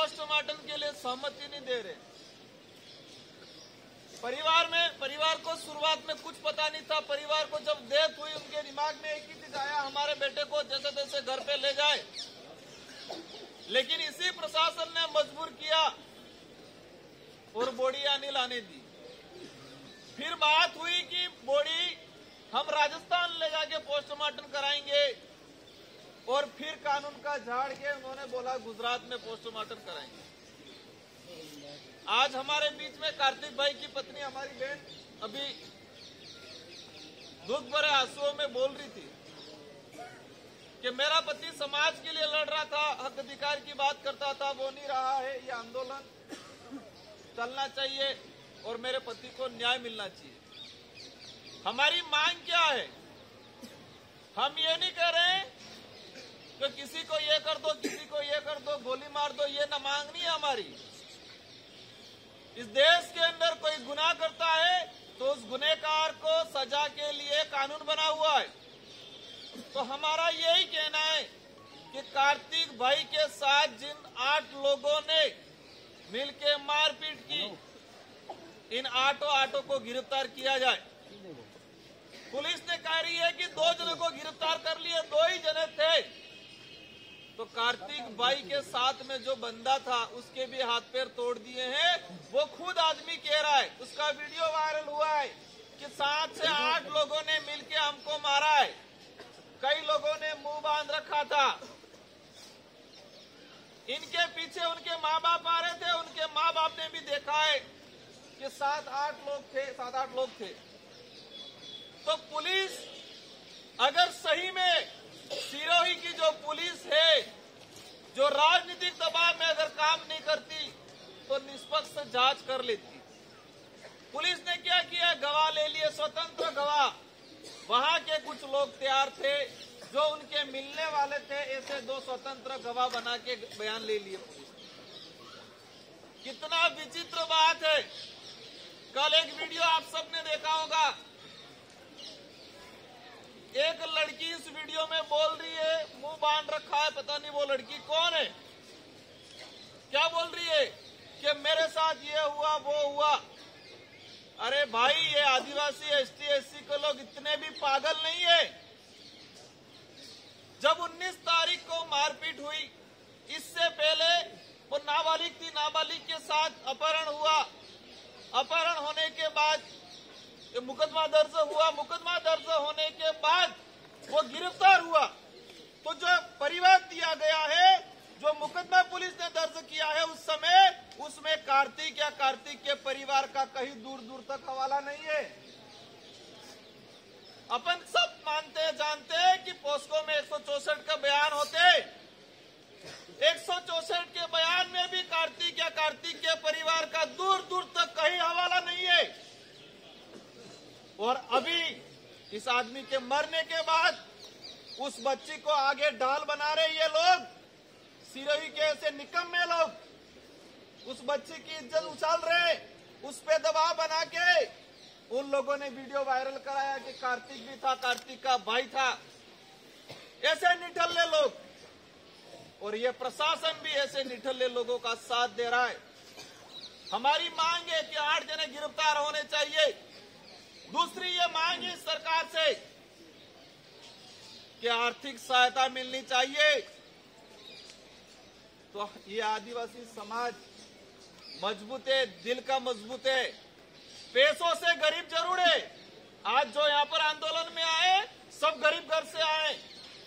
Postmortem के लिए सहमति नहीं दे रहे। परिवार को शुरुआत में कुछ पता नहीं था। परिवार को जब डेथ हुई उनके दिमाग में एक ही चीज आया, हमारे बेटे को जैसे तैसे घर पे ले जाए। लेकिन इसी प्रशासन ने मजबूर किया और बॉडी नहीं लाने दी। फिर बात हुई कि बॉडी हम राजस्थान ले जाके पोस्टमार्टम कराएंगे और फिर कानून का झाड़ के उन्होंने बोला गुजरात में पोस्टमार्टम कराएंगे। आज हमारे बीच में कार्तिक भाई की पत्नी हमारी बहन अभी दुख भरे आंसुओं में बोल रही थी कि मेरा पति समाज के लिए लड़ रहा था, हक अधिकार की बात करता था, वो नहीं रहा है। ये आंदोलन चलना चाहिए और मेरे पति को न्याय मिलना चाहिए। हमारी मांग क्या है? हम ये नहीं कह रहे कि किसी को ये कर दो, किसी को ये कर दो, गोली मार दो, ये ना मांग नहीं है हमारी। इस देश के अंदर कोई गुनाह करता है तो उस गुनहगार को सजा के लिए कानून बना हुआ है। तो हमारा यही कहना है कि कार्तिक भाई के साथ जिन 8 लोगों ने मिलकर मारपीट की, इन 8 को गिरफ्तार किया जाए। पुलिस ने कह रही है कि 2 जनों को गिरफ्तार कर लिए, 2 ही जने थे। तो कार्तिक भाई के साथ में जो बंदा था उसके भी हाथ पैर तोड़ दिए हैं। वो खुद आदमी कह रहा है, उसका वीडियो वायरल हुआ है कि 7 से 8 लोगों ने मिलकर हमको मारा है। कई लोगों ने मुंह बांध रखा था। इनके पीछे उनके माँ बाप आ रहे थे। उनके माँ बाप ने भी देखा है कि 7-8 लोग थे। तो पुलिस अगर सही में सिरोही की जो पुलिस है, जो राजनीतिक दबाव में अगर काम नहीं करती तो निष्पक्ष जांच कर लेती। पुलिस ने क्या किया? गवाह ले लिए, स्वतंत्र गवाह। वहां के कुछ लोग तैयार थे जो उनके मिलने वाले थे, ऐसे 2 स्वतंत्र गवाह बना के बयान ले लिए। कितना विचित्र बात है। कल एक वीडियो आप सबने देखा होगा, एक लड़की इस वीडियो में बोल रही है, मुंह बांध रखा है, पता नहीं वो लड़की कौन है। क्या बोल रही है कि मेरे साथ ये हुआ वो हुआ। अरे भाई, ये आदिवासी ST SC के लोग इतने भी पागल नहीं है। जब 19 तारीख को मारपीट हुई, इससे पहले वो नाबालिग थी, नाबालिग के साथ अपहरण हुआ। अपहरण होने के बाद मुकदमा दर्ज हुआ। मुकदमा दर्ज होने के बाद वो गिरफ्तार हुआ। तो जो परिवार दिया गया है, जो मुकदमा पुलिस ने दर्ज किया है उस समय, उसमें कार्तिक या कार्तिक के परिवार का कहीं दूर दूर तक हवाला नहीं है। अपन सब मानते जानते हैं कि पोस्को में 164 का बयान होते। 164 के बयान में भी कार्तिक या कार्तिक के परिवार का दूर दूर तक कहीं हवाला नहीं है। और अभी इस आदमी के मरने के बाद उस बच्ची को आगे ढाल बना रहे ये लोग, सिरोही के ऐसे निकम्मे लोग उस बच्ची की इज्जत उछाल रहे। उस पे दबाव बना के उन लोगों ने वीडियो वायरल कराया कि कार्तिक भी था, कार्तिक का भाई था। ऐसे निठल्ले लोग, और ये प्रशासन भी ऐसे निठल्ले लोगों का साथ दे रहा है। हमारी मांग है कि 8 जने गिरफ्तार होने चाहिए। दूसरी ये मांग है सरकार से कि आर्थिक सहायता मिलनी चाहिए। तो ये आदिवासी समाज मजबूत है, दिल का मजबूत है। पैसों से गरीब जरूर है। आज जो यहाँ पर आंदोलन में आए सब गरीब घर से आए।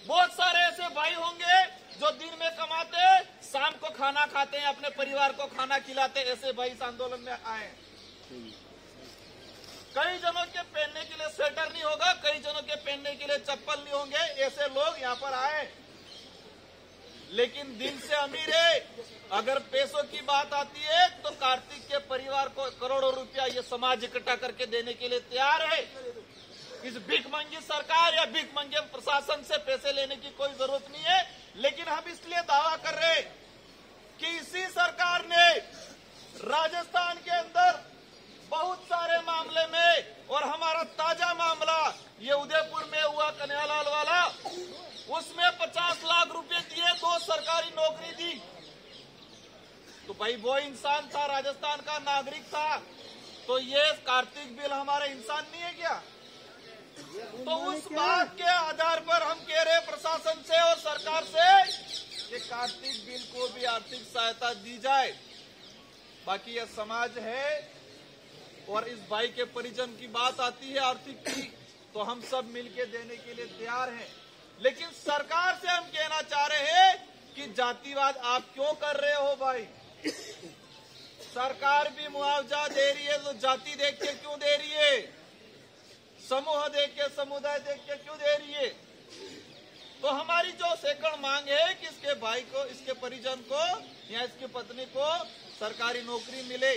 बहुत सारे ऐसे भाई होंगे जो दिन में कमाते, शाम को खाना खाते हैं, अपने परिवार को खाना खिलाते। ऐसे भाई इस आंदोलन में आए। कई जनों के पहनने के लिए स्वेटर नहीं होगा, कई जनों के पहनने के लिए चप्पल नहीं होंगे। ऐसे लोग यहाँ पर आए, लेकिन दिल से अमीर है। अगर पैसों की बात आती है तो कार्तिक के परिवार को करोड़ों रुपया ये समाज इकट्ठा करके देने के लिए तैयार है। इस भीख मंगी सरकार या भीख मंगे प्रशासन से पैसे लेने की कोई जरूरत नहीं है। लेकिन हम इसलिए दावा कर रहे हैं कि इसी सरकार ने राजस्थान के अंदर बहुत सारे मामले में, और हमारा ताजा मामला ये उदयपुर में हुआ कन्हैयालाल वाला, उसमें 50 लाख रुपए दिए, 2 सरकारी नौकरी दी। तो भाई वो इंसान था, राजस्थान का नागरिक था, तो ये कार्तिक बिल हमारा इंसान नहीं है क्या? तो उस बात के आधार पर हम कह रहे प्रशासन से और सरकार से कि कार्तिक बिल को भी आर्थिक सहायता दी जाए। बाकी यह समाज है और इस भाई के परिजन की बात आती है आर्थिक की, तो हम सब मिलके देने के लिए तैयार हैं। लेकिन सरकार से हम कहना चाह रहे हैं कि जातिवाद आप क्यों कर रहे हो भाई? सरकार भी मुआवजा दे रही है तो जाति देख के क्यों दे रही है? समूह देख के, समुदाय देख के क्यों दे रही है? तो हमारी जो सैकड़ मांग है कि इसके भाई को, इसके परिजन को या इसकी पत्नी को सरकारी नौकरी मिले,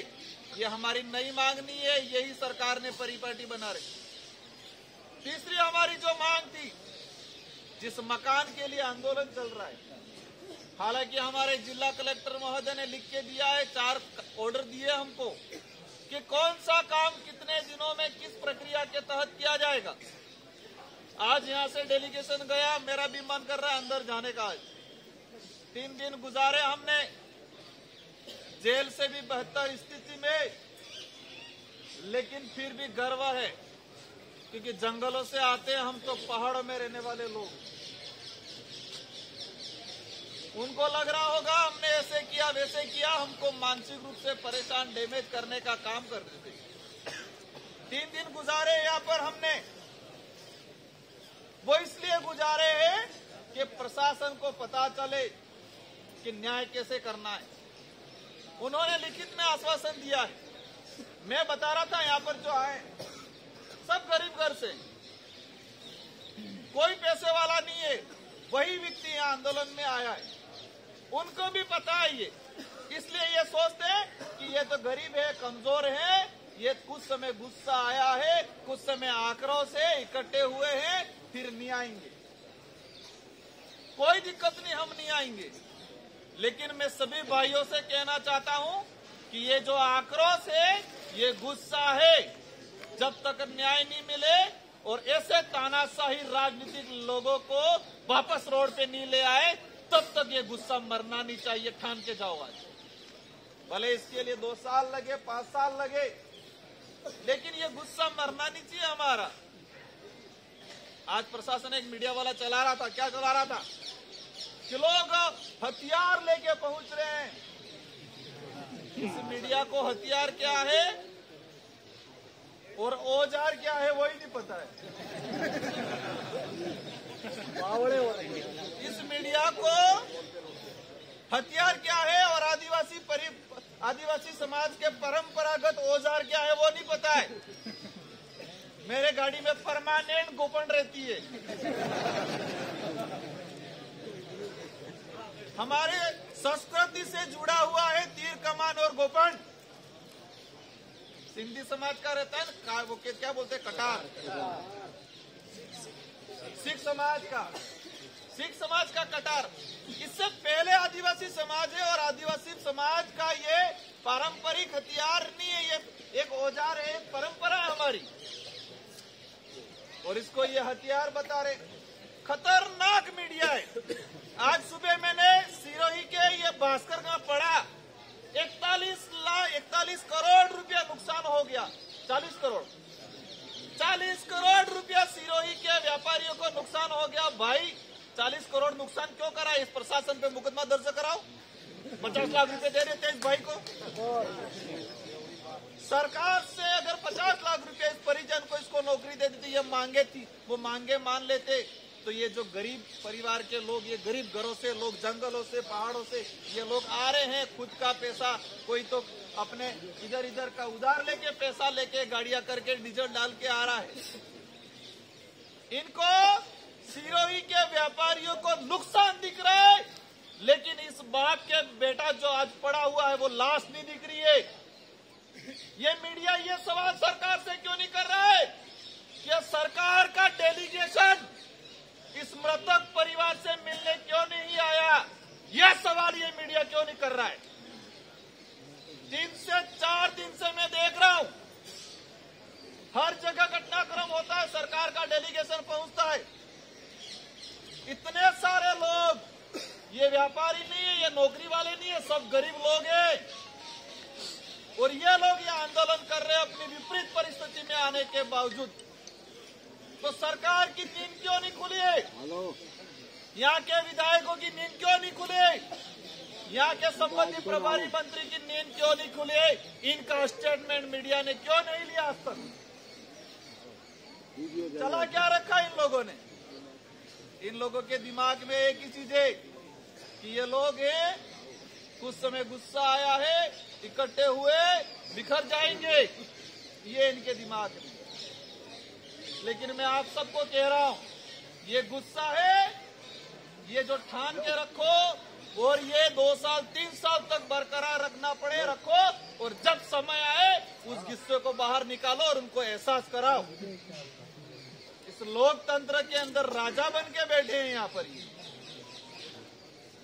ये हमारी नई मांग नहीं है, यही सरकार ने परिपाटी बना रखी। तीसरी हमारी जो मांग थी, जिस मकान के लिए आंदोलन चल रहा है, हालांकि हमारे जिला कलेक्टर महोदय ने लिख के दिया है, 4 ऑर्डर दिए हमको कि कौन सा काम कितने दिनों में किस प्रक्रिया के तहत किया जाएगा। आज यहां से डेलीगेशन गया, मेरा भी मन कर रहा है अंदर जाने का। आज 3 दिन गुजारे हमने जेल से भी बेहतर स्थिति में, लेकिन फिर भी गर्व है क्योंकि जंगलों से आते हैं हम, तो पहाड़ों में रहने वाले लोग, उनको लग रहा होगा हमने ऐसे किया वैसे किया, हमको मानसिक रूप से परेशान, डैमेज करने का काम कर रहे थे। 3 दिन गुजारे यहाँ पर हमने, वो इसलिए गुजारे हैं कि प्रशासन को पता चले कि न्याय कैसे करना है। उन्होंने लिखित में आश्वासन दिया है। मैं बता रहा था यहाँ पर जो आए सब गरीब घर से, कोई पैसे वाला नहीं है, वही व्यक्ति यहाँ आंदोलन में आया है, उनको भी पता है ये, इसलिए ये सोचते हैं कि ये तो गरीब है, कमजोर है, ये कुछ समय गुस्सा आया है, कुछ समय आक्रोश से इकट्ठे हुए हैं, फिर नहीं आएंगे, कोई दिक्कत नहीं, हम नहीं आएंगे। लेकिन मैं सभी भाइयों से कहना चाहता हूं कि ये जो आक्रोश है, ये गुस्सा है, जब तक न्याय नहीं मिले और ऐसे तानाशाही राजनीतिक लोगों को वापस रोड पे नहीं ले आए, तब तक ये गुस्सा मरना नहीं चाहिए। ठान के जाओ आज, भले इसके लिए 2 साल लगे, 5 साल लगे, लेकिन ये गुस्सा मरना नहीं चाहिए हमारा। आज प्रशासन एक मीडिया वाला चला रहा था, क्या चला रहा था कि लोग हथियार लेके पहुंच रहे हैं। इस मीडिया को हथियार क्या है और औजार क्या है वही नहीं पता है। इस मीडिया को हथियार क्या है और आदिवासी समाज के परंपरागत औजार क्या है वो नहीं पता है। मेरे गाड़ी में परमानेंट गोपन रहती है। हमारे संस्कृति से जुड़ा हुआ है तीर कमान और गोपन। सिंधी समाज का रहता है ना, वो क्या बोलते हैं, कटार। सिख समाज का कटार। इससे पहले आदिवासी समाज है और आदिवासी समाज का ये पारंपरिक हथियार नहीं है, ये एक औजार है, एक परंपरा है हमारी, और इसको ये हथियार बता रहे। खतरनाक मीडिया है। आज सुबह मैंने सिरोही के ये भास्कर का पढ़ा, 41 करोड़ रुपया नुकसान हो गया। 40 करोड़ रुपया सिरोही के व्यापारियों को नुकसान हो गया। भाई 40 करोड़ नुकसान क्यों करा? इस प्रशासन पे मुकदमा दर्ज कराओ। 50 लाख रुपए दे रहे थे इस भाई को। सरकार से अगर 50 लाख रुपए इस परिजन को, इसको नौकरी दे देती, ये मांगे थी, वो मांगे मान लेते, तो ये जो गरीब परिवार के लोग, ये गरीब घरों से लोग, जंगलों से, पहाड़ों से ये लोग आ रहे हैं, खुद का पैसा, कोई तो अपने इधर का उधार लेके, पैसा लेके, गाड़ियां करके, डीजल डाल के आ रहा है। इनको सिरोही के व्यापारियों को नुकसान दिख रहा है, लेकिन इस बाप के बेटा जो आज पड़ा हुआ है वो लाश नहीं दिख रही है। ये मीडिया ये सवाल सरकार से क्यों नहीं कर रहा है कि सरकार का डेलीगेशन इस मृतक परिवार से मिलने क्यों नहीं आया? यह सवाल ये मीडिया क्यों नहीं कर रहा है? 3 से 4 दिन से मैं देख रहा हूं, हर जगह घटनाक्रम होता है, सरकार का डेलीगेशन पहुंचता है, इतने सारे लोग ये व्यापारी नहीं है, ये नौकरी वाले नहीं है, सब गरीब लोग हैं। और ये लोग ये आंदोलन कर रहे हैं अपनी विपरीत परिस्थिति में आने के बावजूद। तो सरकार की नींद क्यों नहीं खुली है? यहाँ के विधायकों की नींद क्यों नहीं खुली? यहाँ के संबंधित प्रभारी मंत्री की नींद क्यों नहीं खुली? इनका स्टेटमेंट मीडिया ने क्यों नहीं लिया आज तक? चला क्या रखा इन लोगों ने? इन लोगों के दिमाग में एक ही चीज है कि ये लोग हैं, कुछ समय गुस्सा आया है, इकट्ठे हुए बिखर जाएंगे, ये इनके दिमाग में। लेकिन मैं आप सबको कह रहा हूं, ये गुस्सा है, ये जो ठान के रखो और ये 2 साल 3 साल तक बरकरार रखना पड़े रखो, और जब समय आए उस गुस्से को बाहर निकालो और उनको एहसास कराओ। इस लोकतंत्र के अंदर राजा बन के बैठे हैं यहाँ पर,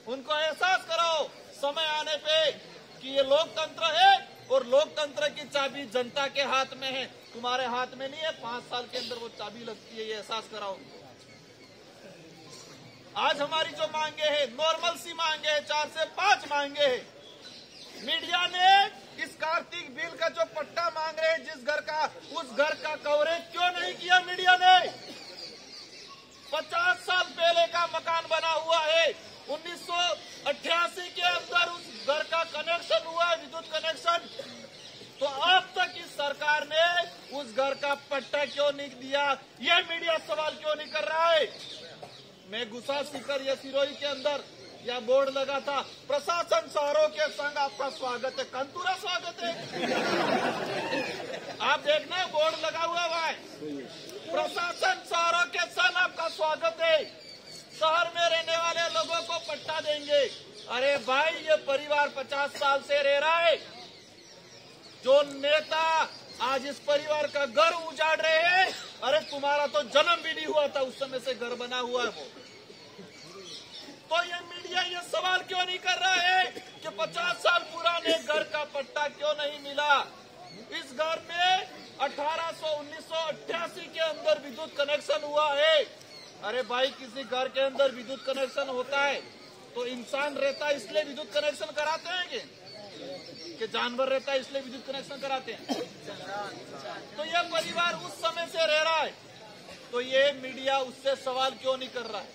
उनको एहसास कराओ समय आने पे कि ये लोकतंत्र है और लोकतंत्र की चाबी जनता के हाथ में है, तुम्हारे हाथ में नहीं है। 5 साल के अंदर वो चाबी लगती है, ये एहसास कराओ। आज हमारी जो मांगे हैं, नॉर्मल सी मांगे हैं, 4 से 5 मांगे हैं। मीडिया ने इस कार्तिक बिल का जो पट्टा मांग रहे हैं जिस घर का, उस घर का कवरेज क्यों नहीं किया मीडिया ने? 50 साल पहले का मकान बना हुआ है, 1988 के अंदर उस घर का कनेक्शन हुआ है, विद्युत कनेक्शन। तो अब तक इस सरकार ने उस घर का पट्टा क्यों नहीं दिया? ये मीडिया सवाल क्यों नहीं कर रहा है? मैं गुस्सा सीकर या सिरोही के अंदर या बोर्ड लगा था, प्रशासन शहरों के संग आपका स्वागत है। कंतूरा स्वागत है। आप देखना बोर्ड लगा हुआ है, प्रशासन शहरों के संग आपका स्वागत है, शहर में रहने वाले लोगों को पट्टा देंगे। अरे भाई, ये परिवार 50 साल से रह रहा है। जो नेता आज इस परिवार का घर उजाड़ रहे हैं, अरे तुम्हारा तो जन्म भी नहीं हुआ था उस समय से घर बना हुआ है वो। तो ये मीडिया ये सवाल क्यों नहीं कर रहा है कि 50 साल पुराने घर का पट्टा क्यों नहीं मिला? इस घर में 1988 के अंदर विद्युत कनेक्शन हुआ है। अरे भाई, किसी घर के अंदर विद्युत कनेक्शन होता है तो इंसान रहता है इसलिए विद्युत कनेक्शन कराते हैं कि जानवर रहता है इसलिए विद्युत कनेक्शन कराते हैं? तो यह परिवार उस समय से रह रहा है, तो ये मीडिया उससे सवाल क्यों नहीं कर रहा है?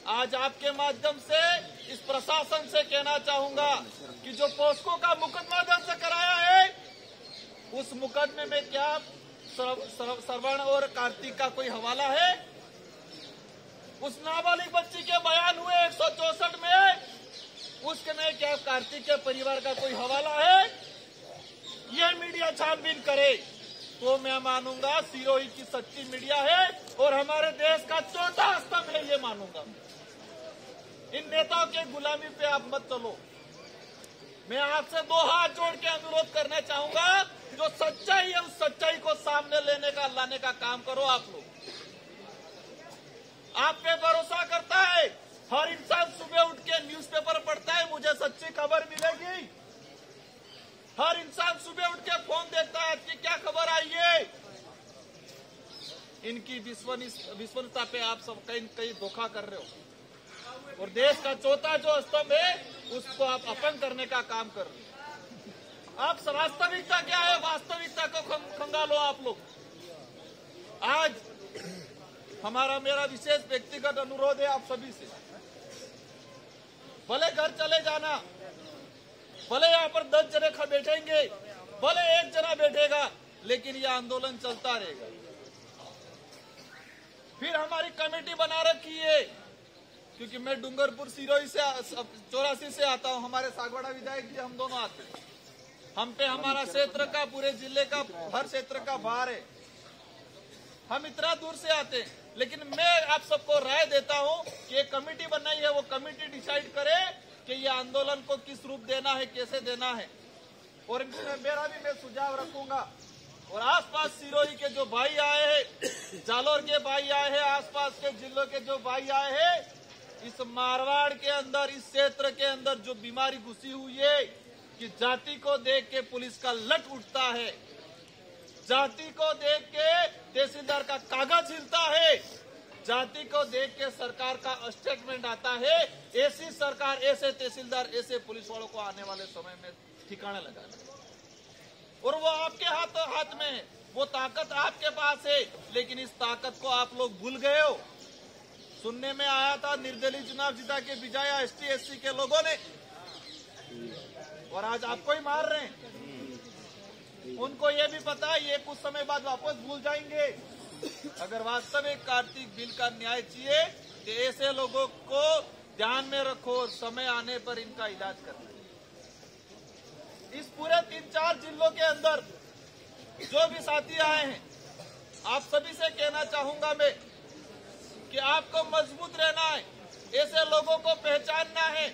आज आपके माध्यम से इस प्रशासन से कहना चाहूंगा कि जो पोस्को का मुकदमा दर्ज कराया है, उस मुकदमे में क्या श्रवण और कार्तिक का कोई हवाला है? उस नाबालिग बच्ची के बयान हुए 164 में, उसके में क्या कार्तिक के परिवार का कोई हवाला है? ये मीडिया छानबीन करे तो मैं मानूंगा सिरोही की सच्ची मीडिया है और हमारे देश का चौथा स्तंभ है, ये मानूंगा। इन नेताओं के गुलामी पे आप मत चलो। मैं आपसे 2 हाथ जोड़ के अनुरोध करना चाहूंगा, जो सच्चाई है उस सच्चाई को सामने लाने का काम करो। आप लोग, आप पे भरोसा करता है, हर इंसान सुबह उठ के न्यूज़पेपर पढ़ता है, मुझे सच्ची खबर मिलेगी। हर इंसान सुबह उठ के फोन देखता है, आज की क्या खबर आई है। इनकी विश्वसनीयता पे आप सब कहीं धोखा कर रहे हो और देश का चौथा जो स्तंभ है उसको आप अपंग करने का काम कर रहे हो। आप वास्तविकता क्या है, वास्तविकता को खंगालो आप लोग। आज मेरा विशेष व्यक्तिगत अनुरोध है आप सभी से, भले घर चले जाना, भले यहाँ पर 10 जने बैठेंगे, भले 1 जना बैठेगा, लेकिन यह आंदोलन चलता रहेगा। फिर हमारी कमेटी बना रखी है, क्योंकि मैं डूंगरपुर सिरोही से 84 से आता हूँ, हमारे सागवाड़ा विधायक जी हम दोनों आते हैं। हम पे हमारा क्षेत्र का, पूरे जिले का, हर क्षेत्र का भार है। हम इतना दूर से आते हैं, लेकिन मैं आप सबको राय देता हूं कि एक कमेटी बनाई है, वो कमेटी डिसाइड करे कि ये आंदोलन को किस रूप देना है, कैसे देना है। और इसमें मेरा भी मैं सुझाव रखूंगा। और आसपास सिरोही के जो भाई आए हैं, जालोर के भाई आए हैं, आसपास के जिलों के जो भाई आए हैं, इस मारवाड़ के अंदर, इस क्षेत्र के अंदर जो बीमारी घुसी हुई है कि जाति को देख के पुलिस का लट उठता है, जाति को देख के तहसीलदार का कागज हिलता है, जाति को देख के सरकार का स्टेटमेंट आता है, ऐसी सरकार, ऐसे तहसीलदार, ऐसे पुलिस वालों को आने वाले समय में ठिकाना लगाना है। और वो आपके हाथ में है, वो ताकत आपके पास है, लेकिन इस ताकत को आप लोग भूल गए हो। सुनने में आया था निर्दलीय चुनाव जीता के बिजाया एसटी एससी के लोगों ने, और आज आपको ही मार रहे हैं। उनको ये भी पता है ये कुछ समय बाद वापस भूल जाएंगे। अगर वास्तविक कार्तिक बिल का न्याय चाहिए तो ऐसे लोगों को ध्यान में रखो और समय आने पर इनका इलाज करना। इस पूरे 3-4 जिलों के अंदर जो भी साथी आए हैं, आप सभी से कहना चाहूंगा मैं कि आपको मजबूत रहना है, ऐसे लोगों को पहचानना है।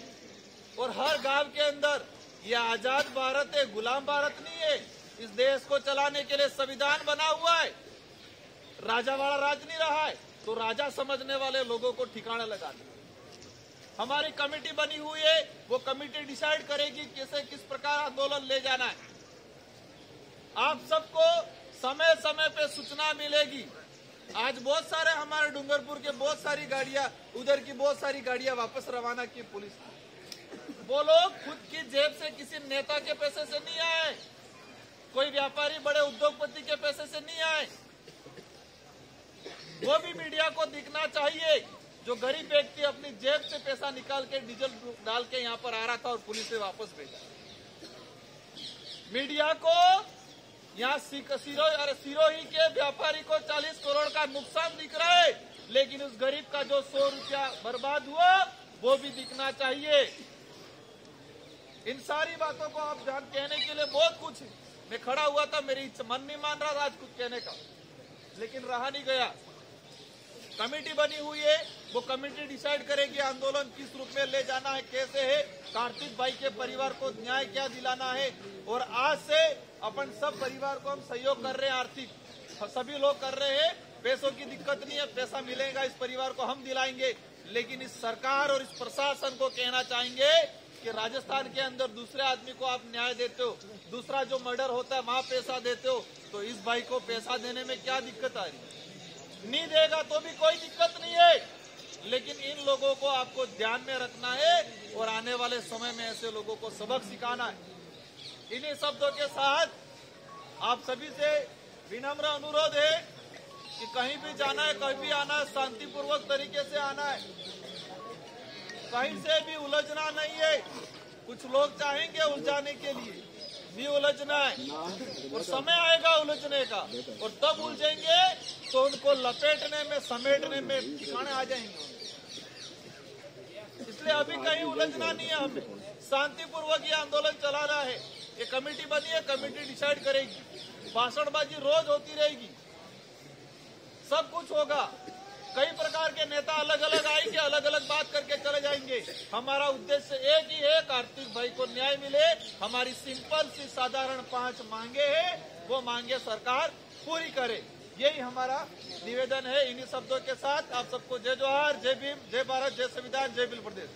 और हर गांव के अंदर ये आजाद भारत है, गुलाम भारत नहीं है। इस देश को चलाने के लिए संविधान बना हुआ है, राजा वाला राज नहीं रहा है, तो राजा समझने वाले लोगों को ठिकाना लगाना। हमारी कमेटी बनी हुई है, वो कमेटी डिसाइड करेगी कैसे किस प्रकार आंदोलन ले जाना है। आप सबको समय समय पे सूचना मिलेगी। आज बहुत सारे हमारे डूंगरपुर के बहुत सारी गाड़ियां, उधर की बहुत सारी गाड़ियां वापस रवाना की पुलिस ने। वो लोग खुद की जेब से किसी नेता के पैसे से नहीं आए, कोई व्यापारी बड़े उद्योगपति के पैसे से नहीं आए। वो भी मीडिया को दिखना चाहिए, जो गरीब व्यक्ति अपनी जेब से पैसा निकाल के डीजल डाल के यहाँ पर आ रहा था और पुलिस ने वापस भेजा। मीडिया को यहाँ सिरोही के व्यापारी को 40 करोड़ का नुकसान दिख रहा है, लेकिन उस गरीब का जो 100 रुपया बर्बाद हुआ वो भी दिखना चाहिए। इन सारी बातों को आप जान कहने के लिए बहुत कुछ है। मैं खड़ा हुआ था, मेरी मन नहीं मान रहा था आज कुछ कहने का, लेकिन रहा नहीं गया। कमेटी बनी हुई है, वो कमेटी डिसाइड करेगी आंदोलन किस रूप में ले जाना है, कैसे है, कार्तिक भाई के परिवार को न्याय क्या दिलाना है। और आज से अपन सब परिवार को हम सहयोग कर रहे हैं, आर्थिक सभी लोग कर रहे हैं। पैसों की दिक्कत नहीं है, पैसा मिलेगा, इस परिवार को हम दिलाएंगे। लेकिन इस सरकार और इस प्रशासन को कहना चाहेंगे कि राजस्थान के अंदर दूसरे आदमी को आप न्याय देते हो, दूसरा जो मर्डर होता है वहां पैसा देते हो, तो इस भाई को पैसा देने में क्या दिक्कत आ रही है? नहीं देगा तो भी कोई दिक्कत नहीं है, लेकिन इन लोगों को आपको ध्यान में रखना है और आने वाले समय में ऐसे लोगों को सबक सिखाना है। इन्हीं शब्दों के साथ आप सभी से विनम्र अनुरोध है कि कहीं भी जाना है, कहीं भी आना है, शांतिपूर्वक तरीके से आना है, कहीं से भी उलझना नहीं है। कुछ लोग चाहेंगे उलझाने के लिए, भी उलझना है और समय आएगा उलझने का, और तब उलझेंगे तो उनको लपेटने में, समेटने में ठिकाने आ जाएंगे। इसलिए अभी कहीं उलझना नहीं है, हमें शांतिपूर्वक ये आंदोलन चलाना है। ये कमेटी बनी है, कमेटी डिसाइड करेगी। भाषणबाजी रोज होती रहेगी, सब कुछ होगा। कई प्रकार के नेता अलग अलग आएंगे, अलग अलग बात करके चले जाएंगे। हमारा उद्देश्य एक ही है, कार्तिक भाई को न्याय मिले। हमारी सिंपल सी साधारण 5 मांगे हैं, वो मांगे सरकार पूरी करे, यही हमारा निवेदन है। इन्हीं शब्दों के साथ आप सबको जय जोहार, जय भीम, जय भारत, जय संविधान, जय बिल प्रदेश।